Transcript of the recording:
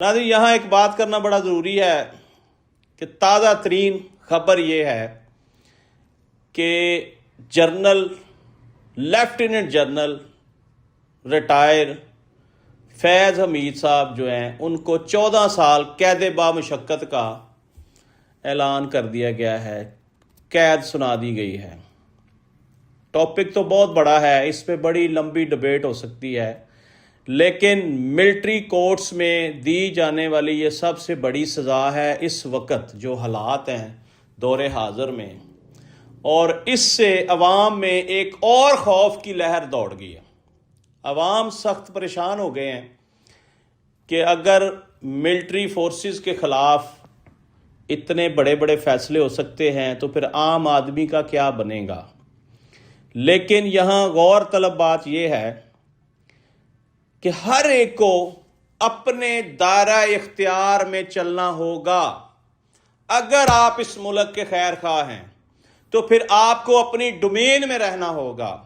ناظرین یہاں ایک بات کرنا بڑا ضروری ہے کہ تازہ ترین خبر یہ ہے کہ جنرل لیفٹیننٹ جنرل ریٹائر فیض حمید صاحب جو ہیں ان کو 14 سال قید بامشقت کا اعلان کر دیا گیا ہے، قید سنا دی گئی ہے۔ ٹاپک تو بہت بڑا ہے، اس پہ بڑی لمبی ڈبیٹ ہو سکتی ہے، لیکن ملٹری کورٹس میں دی جانے والی یہ سب سے بڑی سزا ہے اس وقت جو حالات ہیں دور حاضر میں، اور اس سے عوام میں ایک اور خوف کی لہر دوڑ گئی ہے۔ عوام سخت پریشان ہو گئے ہیں کہ اگر ملٹری فورسز کے خلاف اتنے بڑے بڑے فیصلے ہو سکتے ہیں تو پھر عام آدمی کا کیا بنے گا۔ لیکن یہاں غور طلب بات یہ ہے کہ ہر ایک کو اپنے دائرہ اختیار میں چلنا ہوگا۔ اگر آپ اس ملک کے خیر خواہ ہیں تو پھر آپ کو اپنی ڈومین میں رہنا ہوگا۔